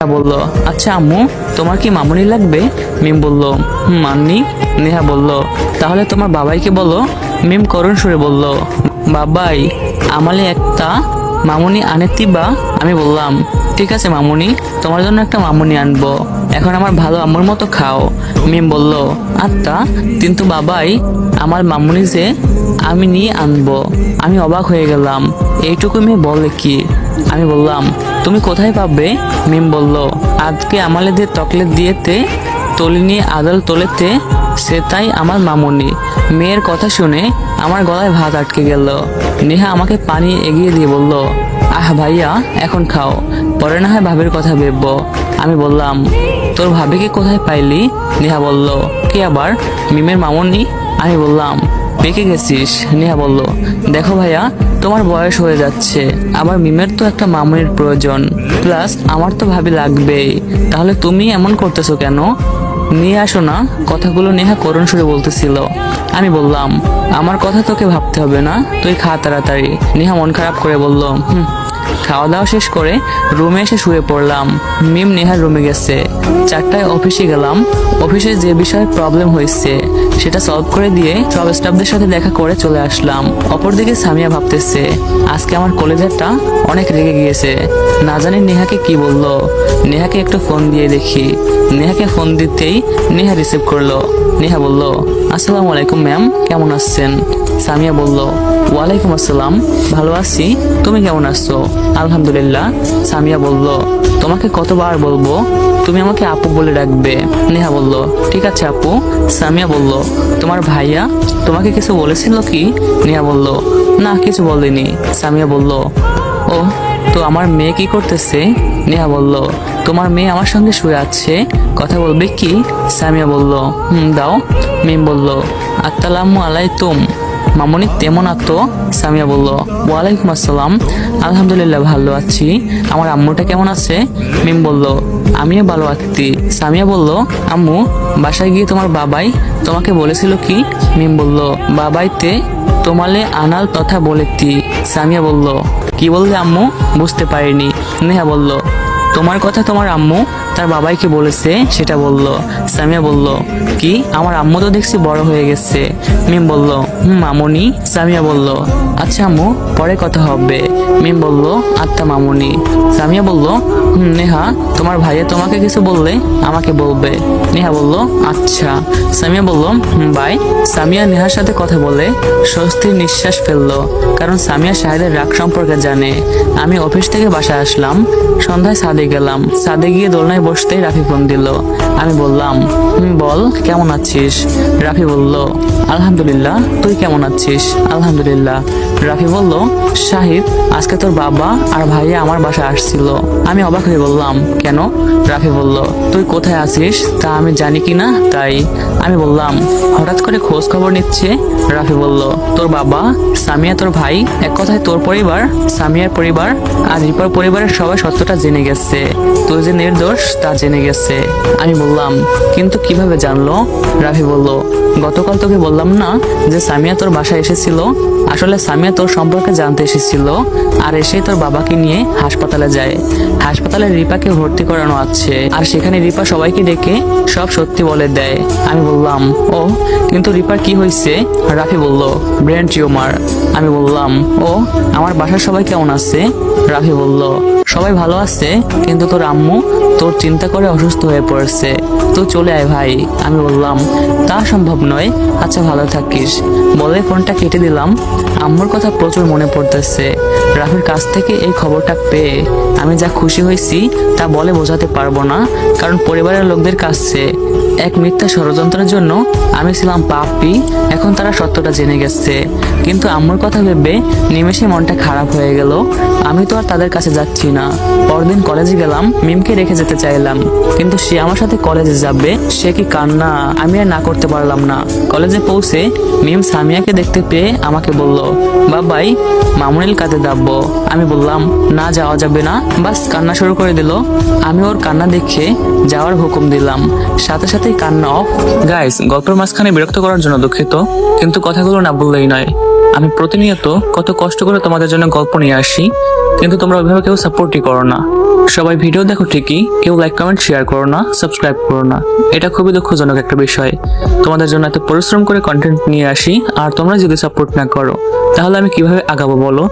বলল, আচ্ছা আম্মু, তোমার কি মামুনি লাগবে? মিম বলল, মান্নি। নেহা বলল, তাহলে তোমার বাবাইকে বলো। মিম করুণ সুরে বলল, বাবাই, আমালে একটা মামুনি আনেতিবা। আমি বললাম, ঠিক আছে মামুনি, তোমার জন্য একটা মামুনি আনবো, এখন আমার ভালো আম্মুর মতো খাও। মিম বলল, আত্মা, কিন্তু বাবাই, আমার মামুনি যে আমি নিয়ে আনবো। আমি অবাক হয়ে গেলাম, এইটুকু মেয়ে বলে কি? আমি বললাম, তুমি কোথায় পাবে? মিম বলল, আজকে আমালেদের তকলেট দিয়েতে তলি নিয়ে আদাল তোলেতে, সে তাই আমার মামুনি। মেয়ের কথা শুনে আমার গলায় ভাত আটকে গেল। নেহা আমাকে পানি এগিয়ে দিয়ে বলল, আহ ভাইয়া, এখন খাও, পরে না হয় ভাবের কথা ভেববো। আমি বললাম, তোর ভাবিকে কোথায় পাইলি? নেহা বলল, কে আবার? মিমের মামুনি। আমি বললাম, পেকে গেছিস। নেহা বলল, দেখো ভাইয়া, তোমার বয়স হয়ে যাচ্ছে, আবার মিমের তো একটা মামুনির প্রয়োজন, প্লাস আমার তো ভাবি লাগবেই, তাহলে তুমি এমন করতেছো কেন? নিয়ে আসো না। কথাগুলো নেহা করুণ সুরে বলতেছিল। আমি বললাম, আমার কথা তোকে ভাবতে হবে না, তুই খা তাড়াতাড়ি। নেহা মন খারাপ করে বলল, খাওয়া দাওয়া শেষ করে রুমে এসে শুয়ে পড়লাম। মিম নেহার রুমে গেছে। 4টায় অফিসে গেলাম। অফিসে যে বিষয়ে প্রবলেম হয়েছে সেটা সলভ করে দিয়ে সব স্টাফদের সাথে দেখা করে চলে আসলাম। অপরদিকে সামিয়া ভাবতেছে, আজকে আমার কলেজেরটা অনেক রেগে গিয়েছে, না জানি নেহাকে কি বললো। নেহাকে একটু ফোন দিয়ে দেখি। নেহাকে ফোন দিতেই নেহা রিসিভ করলো। নেহা বলল, আসসালামু আলাইকুম ম্যাম, কেমন আছেন? সামিয়া বলল, ওয়ালাইকুম আসসালাম, ভালো আছি, তুমি কেমন আছো? আলহামদুলিল্লাহ। সামিয়া বলল, তোমাকে কতবার বলবো তুমি আমাকে আপু বলে ডাকবে? নেহা বলল, ঠিক আছে আপু। সামিয়া বলল, তোমার ভাইয়া তোমাকে কিছু বলেছিল কি? নেহা বলল, না, কিছু বলেনি। সামিয়া বলল, ও, তো আমার মেয়ে কি করতেছে? নেহা বলল, তোমার মেয়ে আমার সঙ্গে শুয়ে আছে, কথা বলবে কি? সামিয়া বলল, দাও। মিম বলল, আসসালামু আলাইকুম মামুনি, তেমন আতো? সামিয়া বলল, ওয়ালাইকুম আসসালাম, আলহামদুলিল্লাহ ভালো আছি, আমার আম্মুটা কেমন আছে? মিম বলল, আমিও ভালো আছি। সামিয়া বলল, আম্মু, বাসায় গিয়ে তোমার বাবাই তোমাকে বলেছিল কি? মিম বলল, বাবাইতে তোমালে আনাল তথা বলেতি। সামিয়া বলল, কি বললে আম্মু? বুঝতে পারিনি। নেহা বলল, তোমার কথা তোমার আম্মু তার বাবাইকে বলেছে, সেটা বলল। সামিয়া বলল, কি, আমার আম্মু তো দেখছি বড় হয়ে গেছে। মিম বলল, মামুনি। সামিয়া বলল, আচ্ছা আম্মু, পরে কথা হবে। মিম বলল, আত্মা মামুনি। সামিয়া বলল, নেহা, তোমার ভাইয়া তোমাকে কিছু বললে আমাকে বলবে। নেহা বলল, আচ্ছা। সামিয়া বলল, বাই। সামিয়া নেহার সাথে কথা বলে স্বস্তির নিঃশ্বাস ফেললো, কারণ সামিয়া শাহেদের রাগ সম্পর্কে জানে। আমি অফিস থেকে বাসায় আসলাম। সন্ধ্যায় ছাদে গেলাম। ছাদে গিয়ে দোলনায় বসতেই রাফি ফোন দিল। আমি বললাম, বল, কেমন আছিস? রাফি বলল, আলহামদুলিল্লাহ, তুই কেমন আছিস? আলহামদুলিল্লাহ। রাফি বলল, শাহিদ, আজকে তোর বাবা আর ভাইয়া আমার বাসায় আসছিল। আমি অবাক হয়ে বললাম, কেন? রাফি বলল, তুই কোথায় আছিস তা আমি জানি কি না, তাই। আমি বললাম, হঠাৎ করে খোঁজ খবর নিচ্ছে। রাফি বলল, তোর বাবা, সামিয়া, তোর ভাই, এক কথায় তোর পরিবার, সামিয়ার পরিবার আর রিপার পরিবারের সবাই সত্যটা জেনে গেছে, তুই যে নির্দোষ তা জেনে গেছে। আমি বললাম, কিন্তু কিভাবে জানলো? রাফি বলল, গতকাল তোকে বললাম না যে সামিয়া তোর বাসায় এসেছিল? আসলে সামিয়া তোর সম্পর্কে জানতে এসেছিল, আর এসে তোর বাবাকে নিয়ে হাসপাতালে যায়। হাসপাতালে রিপাকে ভর্তি করানো আছে, আর সেখানে রিপা সবাইকে ডেকে সব সত্যি বলে দেয়। আমি বললাম, ও, কিন্তু রিপার কি হয়েছে? রাফি বলল, ব্রেন টিউমার। আমি বললাম, ও, আমার বাসার সবাই কেমন আছে? রাফি বলল, সবাই ভালো আছে, কিন্তু তোর আম্মু তোর চিন্তা করে অসুস্থ হয়ে পড়েছে, তো চলে আয় ভাই। আমি বললাম, তা সম্ভব নয়, আচ্ছা ভালো থাকিস, বলে ফোনটা কেটে দিলাম। আম্মুর কথা প্রচুর মনে পড়তেছে। রাফির কাছ থেকে এই খবরটা পেয়ে আমি যা খুশি হয়েছি তা বলে বোঝাতে পারবো না, কারণ পরিবারের লোকদের কাছে এক মিথ্যা ষড়যন্ত্রের জন্য আমি ছিলাম পাপী, এখন তারা সত্যটা জেনে গেছে। কিন্তু আম্মুর কথা ভেবে নিমেষে মনটা খারাপ হয়ে গেল। আমি তো আর তাদের কাছে যাচ্ছি না। পরদিন কলেজে গেলাম। মিমকে রেখে যেতে চাইলাম, কিন্তু সে আমার সাথে কলেজে যাবে। সে কি কান্না, আমি আর না করতে পারলাম না। কলেজে পৌঁছে মিম সামিয়াকে দেখতে পেয়ে আমাকে বলল, বাবাই, মামুনিল কাঁদে দাববো। আমি বললাম, না, যাওয়া যাবে না। বাস কান্না শুরু করে দিল। আমি ওর কান্না দেখে যাওয়ার হুকুম দিলাম, সাথে সাথেই কান্না অফ। গাইস, গল্পের মাঝখানে বিরক্ত করার জন্য দুঃখিত, কিন্তু কথাগুলো না বললেই নয়। আমি প্রতিনিয়ত কত কষ্ট করে তোমাদের জন্য গল্প নিয়ে আসি, কিন্তু তোমরা ওইভাবে কেউ সাপোর্টই করো না। সবাই ভিডিও দেখো ঠিকই, কেউ লাইক কমেন্ট শেয়ার করো না, সাবস্ক্রাইব করো না। এটা খুবই দুঃখজনক একটা বিষয়। তোমাদের জন্য এত পরিশ্রম করে কন্টেন্ট নিয়ে আসি, আর তোমরা যদি সাপোর্ট না করো তাহলে আমি কিভাবে আগাবো বলো?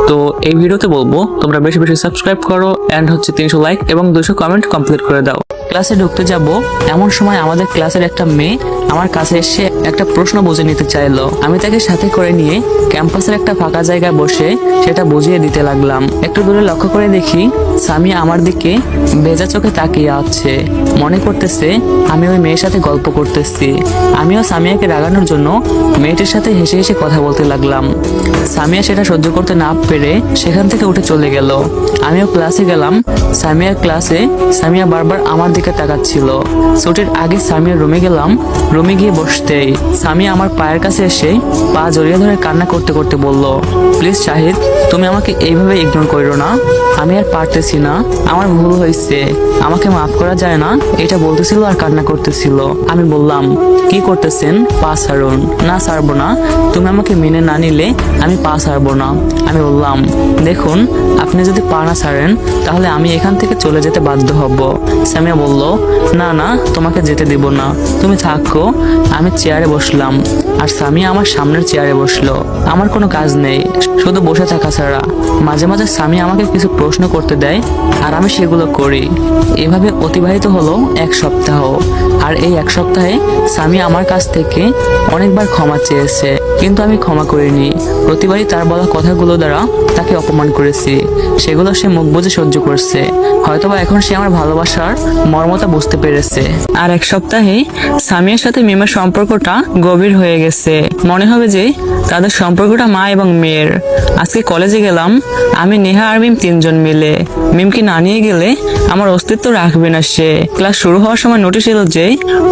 তো এই ভিডিওতে বলবো তোমরা বেশি বেশি সাবস্ক্রাইব করো, এন্ড 300 লাইক এবং 200 কমেন্ট কমপ্লিট করে দাও। ক্লাসে ঢুকতে যাব এমন সময় আমাদের ক্লাসের একটা মেয়ে আমার কাছে এসে একটা প্রশ্ন বুঝে নিতে চাইলো। আমি তাকে সাথে করে নিয়ে ক্যাম্পাসের একটা ফাঁকা জায়গায় বসে সেটা বুঝিয়ে দিতে লাগলাম। একটু দূরে লক্ষ্য করে দেখি সামিয়া আমার দিকে ভেজা চোখে তাকিয়ে আছে, মনে করতেছে আমি ওই মেয়ের সাথে গল্প করতেছি। আমিও সামিয়াকে রাগানোর জন্য মেয়েটির সাথে হেসে হেসে কথা বলতে লাগলাম। সামিয়া সেটা সহ্য করতে না পেরে সেখান থেকে উঠে চলে গেল। আমিও ক্লাসে গেলাম। সামিয়ার ক্লাসে সামিয়া বারবার আমার দিকে তাকাচ্ছিল। ছুটির আগে সামিয়ার রুমে গেলাম। রুমে গিয়ে বসতেই সামিয়া আমার পায়ের কাছে এসে পা জড়িয়ে ধরে কান্না করতে করতে বলল, প্লিজ শাহিদ, তুমি আমাকে এইভাবে ইগনোর করো না। আমি আর পারতেছি না, আমার ভুল হয়েছে, আমাকে মাফ করা যায় না, এটা বলতেছিল আর কান্না করতেছিল। আমি বললাম, কি করতেছেন? পা ছাড়ুন। না, ছাড়বো না। তুমি আমাকে মেনে না নিলে আমি পা ছাড়বো না। আমি বললাম, দেখুন, আপনি যদি পা না ছাড়েন তাহলে আমি এখান থেকে চলে যেতে বাধ্য হব। সামিয়া বলল, না না, তোমাকে যেতে দিব না, তুমি থাকো। আমি চেয়ারে বসলাম আর সামিয়া আমার সামনের চেয়ারে বসলো। আমার কোনো কাজ নেই, শুধু বসে থাকা ছাড়া। মাঝে মাঝে সামিয়া আমাকে কিছু প্রশ্ন করতে দেয় আর আমি সেগুলো করি। এভাবে অতিবাহিত হলো 1 সপ্তাহ। আর এই 1 সপ্তাহে সামিয়া আমার কাছ থেকে অনেকবার ক্ষমা চেয়েছে, কিন্তু আমি ক্ষমা করিনি। প্রতিবারই তার বলা কথাগুলো দ্বারা তাকে অপমান করেছি, সেগুলো সে মুখ বুজে সহ্য করছে। হয়তোবা এখন সে আমার ভালোবাসার মর্মতা বুঝতে পেরেছে। আর 1 সপ্তাহে সামিয়ার সাথে মিমের সম্পর্কটা গভীর হয়ে গেছে। মনে হবে যে তাদের সম্পর্কটা মা এবং মেয়ের। আজকে কলেজে গেলাম আমি, নেহা আর মিম 3 জন মিলে। মিমকে না নিয়ে গেলে আমার অস্তিত্ব রাখবে না সে। ক্লাস শুরু হওয়ার সময় নোটিশ এলো যে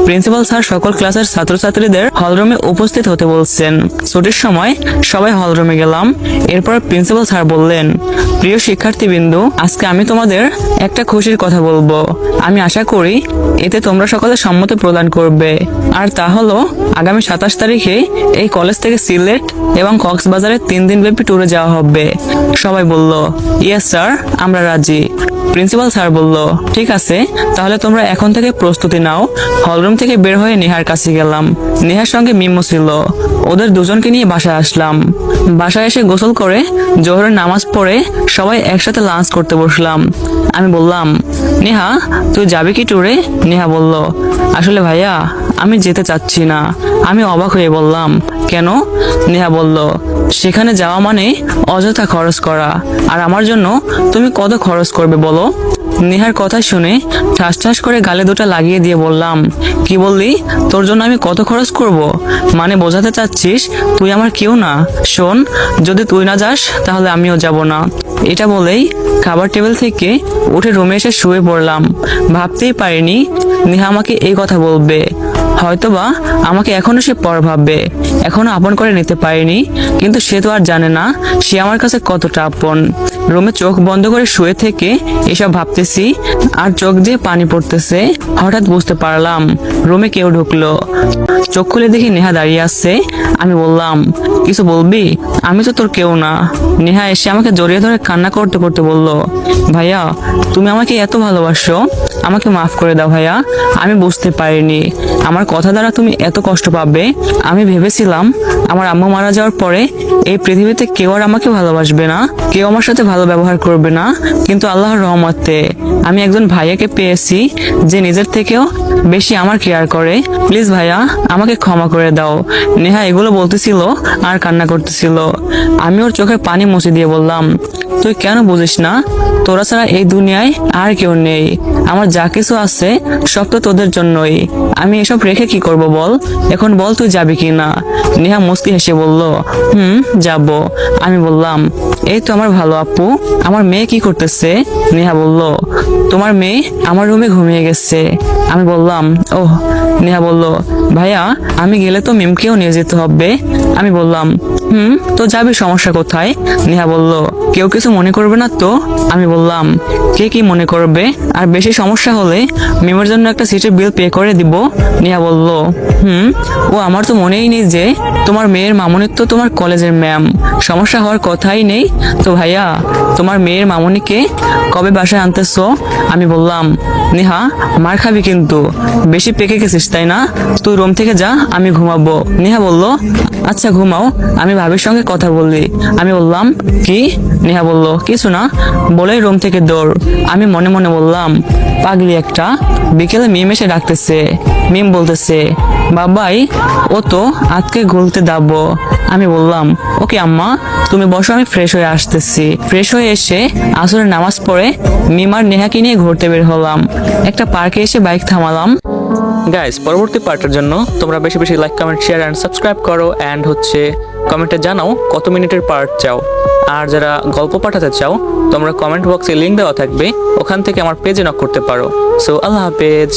প্রিন্সিপাল স্যার সকল ক্লাসের ছাত্রছাত্রীদের হলরুমে উপস্থিত হতে বলছেন। ছুটির সময় সবাই হলরুমে গেলাম। এরপর প্রিন্সিপাল স্যার বললেন, প্রিয় শিক্ষার্থীবৃন্দ, আজকে আমি তোমাদের একটা খুশির কথা বলবো। আমি আশা করি এতে তোমরা সকলে সম্মতি প্রদান করবে। আর তা হলো আগামী 27 তারিখে এই কলেজ থেকে সিলেট এবং কক্সবাজারে 3 দিন ব্যাপী ট্যুরে যাওয়া হবে। সবাই বলল, ইয়েস স্যার, আমরা রাজি। প্রিন্সিপাল স্যার বলল, ঠিক আছে, তাহলে তোমরা এখন থেকে প্রস্তুতি নাও। হলরুম থেকে বের হয়ে নেহার কাছে গেলাম। নেহার সঙ্গে মিমও ছিল। ওদের দুজনকে নিয়ে বাসায় আসলাম। বাসায় এসে গোসল করে জোহরের নামাজ পড়ে সবাই একসাথে লাঞ্চ করতে বসলাম। আমি বললাম, নেহা, তুই যাবি কি ট্যুরে? নেহা বলল, আসলে ভাইয়া আমি যেতে চাচ্ছি না। আমি অবাক হয়ে বললাম, কেন? নেহা বলল, সেখানে যাওয়া মানে অযথা খরচ করা, আর আমার জন্য তুমি কত খরচ করবে বলো? নেহার কথা শুনে ঠাস ঠাস করে গালে দুটো লাগিয়ে দিয়ে বললাম, কি বললি? তোর জন্য আমি কত খরচ করব? মানে বোঝাতে চাচ্ছিস তুই আমার কেউ না? শোন, যদি তুই না যাস তাহলে আমিও যাব না। এটা বলেই খাবার টেবিল থেকে উঠে রুমে এসে শুয়ে পড়লাম। ভাবতেই পারিনি নেহা আমাকে এই কথা বলবে। হয়তোবা আমাকে এখনো সে পর ভাববে, এখনো আপন করে নিতে পারিনি, কিন্তু সে তো আর জানে না সে আমার কাছে কতটা আপন। রুমে চোখ বন্ধ করে শুয়ে থেকে এসব ভাবতেছি আর চোখ দিয়ে পানি পড়তেছে। হঠাৎ বুঝতে পারলাম রুমে কেউ ঢুকলো। চোখ খুলে দেখি নেহা দাঁড়িয়ে আছে। আমি বললাম, কিছু বলবি? আমি তো তোর কেউ না। নেহা এসে আমাকে জড়িয়ে ধরে কান্না করতে করতে বলল, ভাইয়া তুমি আমাকে এত ভালোবাসো, আমাকে মাফ করে দাও ভাইয়া। আমি বুঝতে পারিনি আমার কথা দ্বারা তুমি এত কষ্ট পাবে। আমি ভেবেছিলাম আমার আম্মু মারা যাওয়ার পরে এই পৃথিবীতে কেউ আর আমাকে ভালোবাসবে না, কেউ আমার সাথে ভালো ব্যবহার করবে না, কিন্তু আল্লাহর রহমতে আমি একজন ভাইয়াকে পেয়েছি যে নিজের থেকেও বেশি আমার কেয়ার করে। প্লিজ ভাইয়া আমাকে ক্ষমা করে দাও। নেহা এগুলো বলতেছিল আর কান্না করতেছিল। আমি ওর চোখের পানি মুছে দিয়ে বললাম, তুই কেন বুঝিস না? তোরা ছাড়া এই দুনিয়ায় আর কেউ নেই। আমার যা কিছু আছে সব তো তোদের জন্যই। আমি এসব রেখে কি করব বল? এখন বল তুই যাবি কি না? নেহা মুস্কি হেসে বলল, যাব। আমি বললাম, এই তো আমার ভালো আপু, আমার মেয়ে কি করতেছে? নেহা বলল, তোমার মেয়ে আমার রুমে ঘুমিয়ে গেছে। আমি বললাম, ওহ। নেহা বলল, ভাইয়া আমি গেলে তো মিমকেও নিয়ে যেতে হবে। আমি বললাম, তো যাবি, সমস্যা কোথায়? নেহা বলল, কেউ কিছু মনে করবে না তো? আমি বললাম, কে কি মনে করবে, আর বেশি সমস্যা হলে মিমের জন্য একটা সিটের বিল পে করে দিব। নেহা বলল, ও আমার তো মনেই নেই যে তোমার মেয়ের মামুনি তো তোমার কলেজের ম্যাম, সমস্যা হওয়ার কথাই নেই। তো ভাইয়া, তোমার মেয়ের মামুনিকে কবে বাসায় আনতেছো? আমি বললাম, নেহা মার খাবি কিন্তু, বেশি পেকে গেছিস তাই না? তুই রুম থেকে যা, আমি ঘুমাবো। নেহা বলল, আচ্ছা ঘুমাও, আমি ভাবির সঙ্গে কথা বললি। আমি বললাম, কি? নেহা বলল, কিছু না, বলেই রুম থেকে দৌড়। আমি মনে মনে বললাম, পাগলি একটা, বিকেলে মিম এসে ডাকতেছে। মিম বলতেছে, বাবাই ও তো আজকে ঘুরতে যাবো। আমি বললাম, ওকে আম্মা, তুমি বসো, আমি ফ্রেশ হয়ে আসতেছি। ফ্রেশ হয়ে এসে আসরের নামাজ পড়ে মিম আর নেহাকে নিয়ে ঘুরতে বের হলাম। একটা পার্কে এসে বাইক থামালাম। গাইস, পরবর্তী পার্টের জন্য তোমরা বেশি বেশি like, comment, share and subscribe করো, এন্ড কমেন্টে জানাও কত মিনিটের পার্ট চাও। আর যারা গল্প পাঠাতে চাও, তোমরা কমেন্ট বক্সে লিংক দেওয়া থাকবে, ওখান থেকে আমার পেজে নক করতে পারো। সো আল্লাহ হাফেজ।